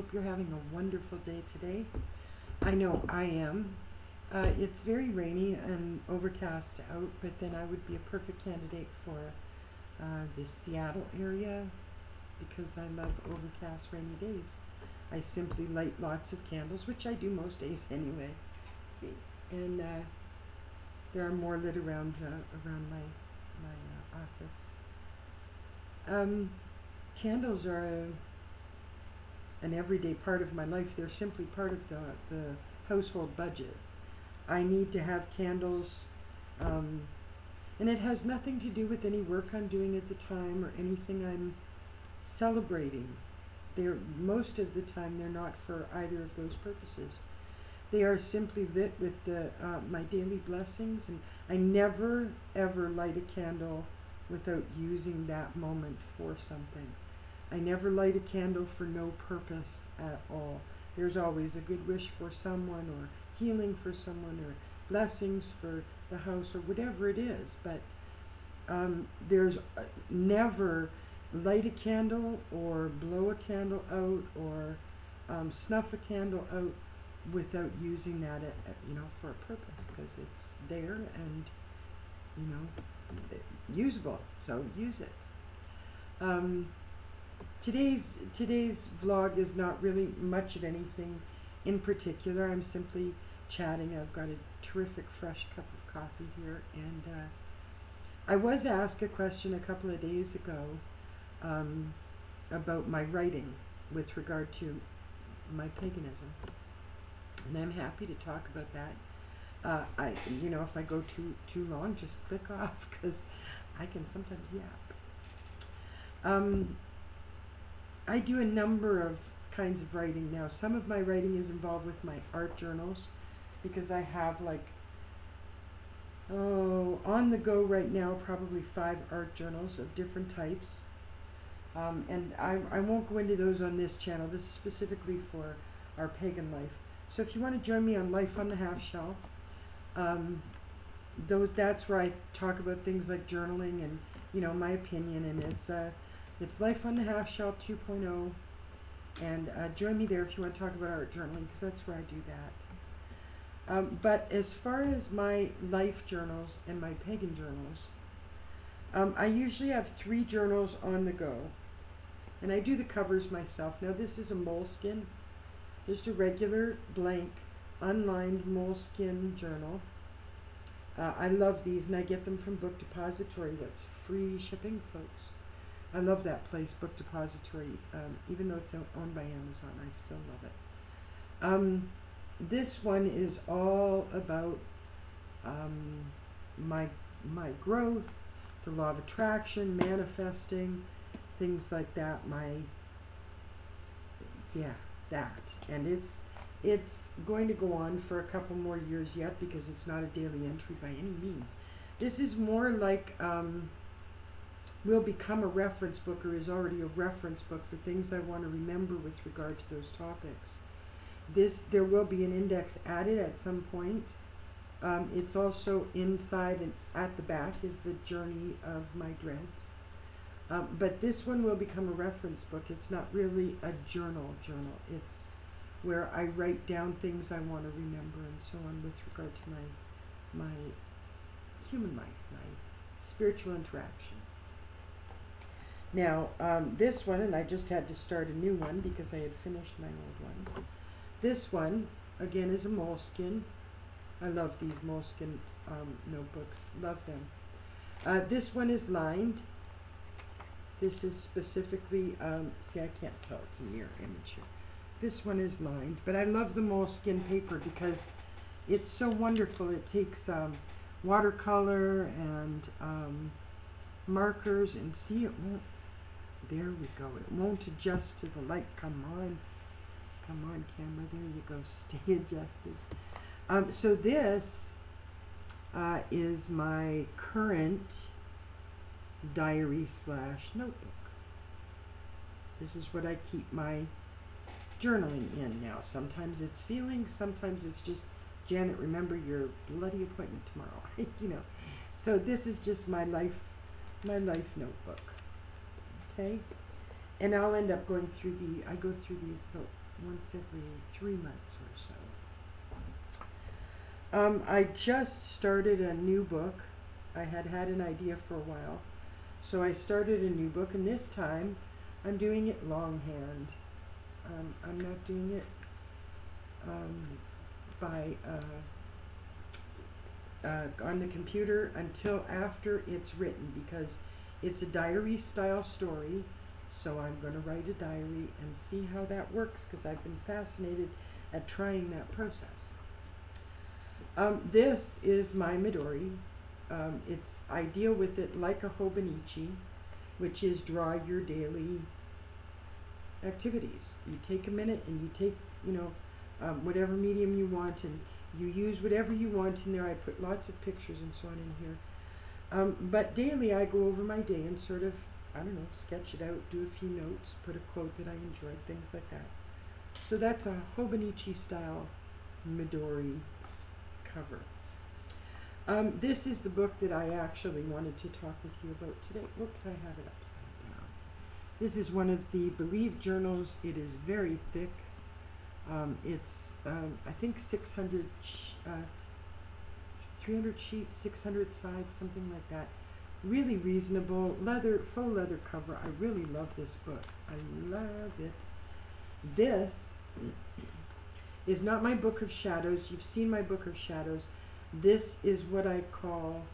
hope you're having a wonderful day today. I know I am. It's very rainy and overcast out, but then I would be a perfect candidate for the Seattle area because I love overcast rainy days. I simply light lots of candles, which I do most days anyway. See, and there are more lit around my office. Candles are an everyday part of my life. They're simply part of the household budget. I need to have candles, and it has nothing to do with any work I'm doing at the time or anything I'm celebrating. Most of the time they're not for either of those purposes. They are simply lit with my daily blessings, and I never ever light a candle without using that moment for something. I never light a candle for no purpose at all. There's always a good wish for someone, or healing for someone, or blessings for the house, or whatever it is. But there's never light a candle or blow a candle out or snuff a candle out without using that for a purpose, because it's there and usable, so use it. Today's vlog is not really much of anything in particular. I'm simply chatting. I've got a terrific fresh cup of coffee here, and I was asked a question a couple of days ago about my writing with regard to my paganism, and I'm happy to talk about that. If I go too long, just click off, because I can sometimes yap. I do a number of kinds of writing now. Some of my writing is involved with my art journals, because I have on the go right now probably 5 art journals of different types. And I won't go into those on this channel. This is specifically for our pagan life. So if you want to join me on Life on the Half Shelf, that's where I talk about things like journaling and my opinion, and it's Life on the Half Shelf 2.0, and join me there if you want to talk about art journaling, because that's where I do that. But as far as my life journals and my pagan journals, I usually have 3 journals on the go, and I do the covers myself. Now this is a moleskin, just a regular blank unlined moleskin journal. I love these, and I get them from Book Depository. That's free shipping, folks. I love that place, Book Depository. Even though it's owned by Amazon, I still love it. This one is all about my growth, the law of attraction, manifesting, things like that. That. And it's going to go on for a couple more years yet, because it's not a daily entry by any means. This is more like will become a reference book, or is already a reference book for things I want to remember with regard to those topics. There will be an index added at some point. It's also inside, and at the back is the journey of my dreads. But this one will become a reference book. It's not really a journal. It's where I write down things I want to remember and so on with regard to my human life, my spiritual interaction. Now, this one, and I just had to start a new one because I had finished my old one. This one, again, is a moleskin. I love these moleskin notebooks. Love them. This one is lined. This is specifically, see, I can't tell. It's a mirror image here. This one is lined, but I love the moleskin paper because it's so wonderful. It takes watercolor and markers, and see, it won't, there we go, it won't adjust to the light. Come on camera, there you go, stay adjusted. So this is my current diary / notebook. This is what I keep my journaling in now. Sometimes it's feelings, sometimes it's just, Janet, remember your bloody appointment tomorrow. So this is just my life notebook. Okay, and I'll end up going through I go through these about once every 3 months or so. I just started a new book. I had an idea for a while. So I started a new book, and this time I'm doing it longhand. I'm not doing it on the computer until after it's written, because it's a diary style story. So I'm going to write a diary and see how that works, because I've been fascinated at trying that process. This is my midori. I deal with it like a hobonichi, which is draw your daily activities. You take a minute and you take, whatever medium you want, and you use whatever you want in there. I put lots of pictures and so on in here. But daily I go over my day and sort of, sketch it out, do a few notes, put a quote that I enjoyed, things like that. So that's a hobonichi style midori cover. This is the book that I actually wanted to talk with you about today. Oops, I have it upside down. This is one of the Believe journals. It is very thick. It's, I think 300 sheets, 600 sides, something like that. Really reasonable, faux leather cover. I really love this book. I love it. This is not my book of shadows. You've seen my book of shadows. This is what I call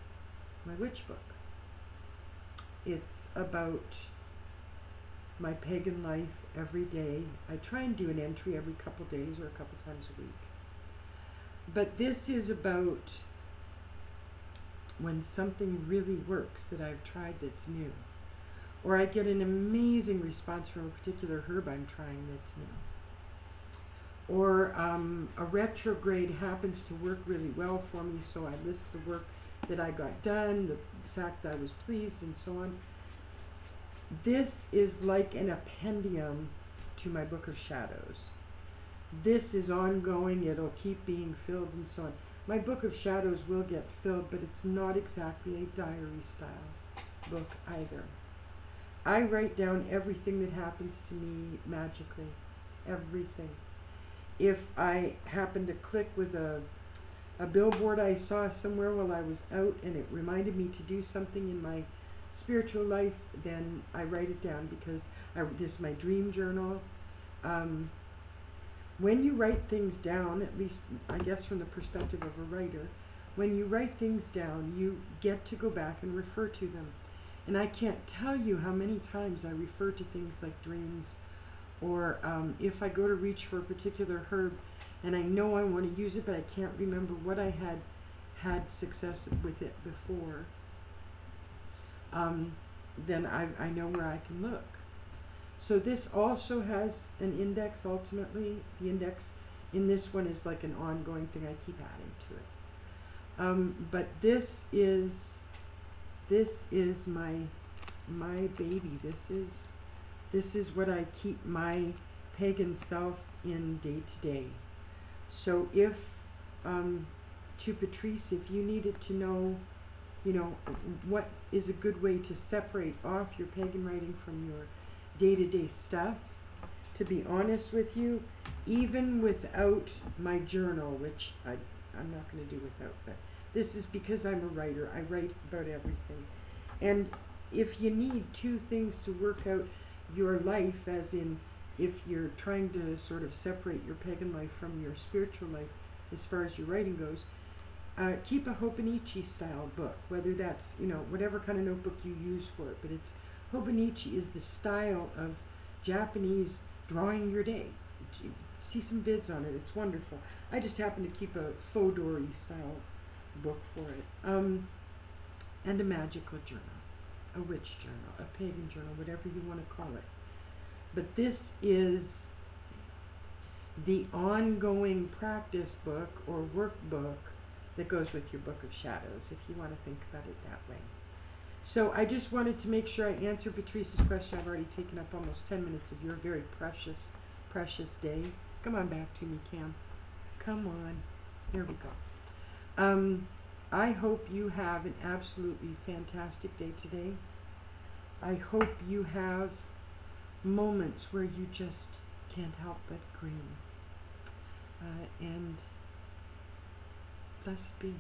my witch book. It's about my pagan life every day. I try and do an entry every couple days or a couple times a week. But this is about when something really works that I've tried that's new. Or I get an amazing response from a particular herb I'm trying that's new. Or a retrograde happens to work really well for me, so I list the work that I got done, the fact that I was pleased, and so on. This is like an appendium to my book of shadows. This is ongoing. It'll keep being filled and so on. My book of shadows will get filled, but it's not exactly a diary style book either. I write down everything that happens to me magically. Everything. If I happen to click with a billboard I saw somewhere while I was out and it reminded me to do something in my spiritual life, then I write it down, because this is my dream journal. When you write things down, at least I guess from the perspective of a writer, when you write things down, you get to go back and refer to them. And I can't tell you how many times I refer to things like dreams, or if I go to reach for a particular herb and I know I want to use it, but I can't remember what I had success with it before, then I know where I can look. So this also has an index ultimately. The index in this one is like an ongoing thing. I keep adding to it. But this is my baby. This is what I keep my pagan self in day to day. So if, to Patrice, if you needed to know, what is a good way to separate off your pagan writing from your day-to-day stuff, to be honest with you, even without my journal, which I'm not going to do without, but this is because I'm a writer. I write about everything. And if you need two things to work out your life, as in if you're trying to sort of separate your pagan life from your spiritual life as far as your writing goes, keep a hobonichi style book, whether that's, whatever kind of notebook you use for it, but it's hobonichi is the style of Japanese drawing your day. See some vids on it. It's wonderful. I just happen to keep a fauxdori style book for it. And a magical journal, a witch journal, a pagan journal, whatever you want to call it. But this is the ongoing practice book or workbook that goes with your book of shadows, if you want to think about it that way. So I just wanted to make sure I answered Patrice's question. I've already taken up almost 10 minutes of your very precious, precious day. Come on back to me, Cam. Come on. Here we go. I hope you have an absolutely fantastic day today. I hope you have moments where you just can't help but green. And blessed be.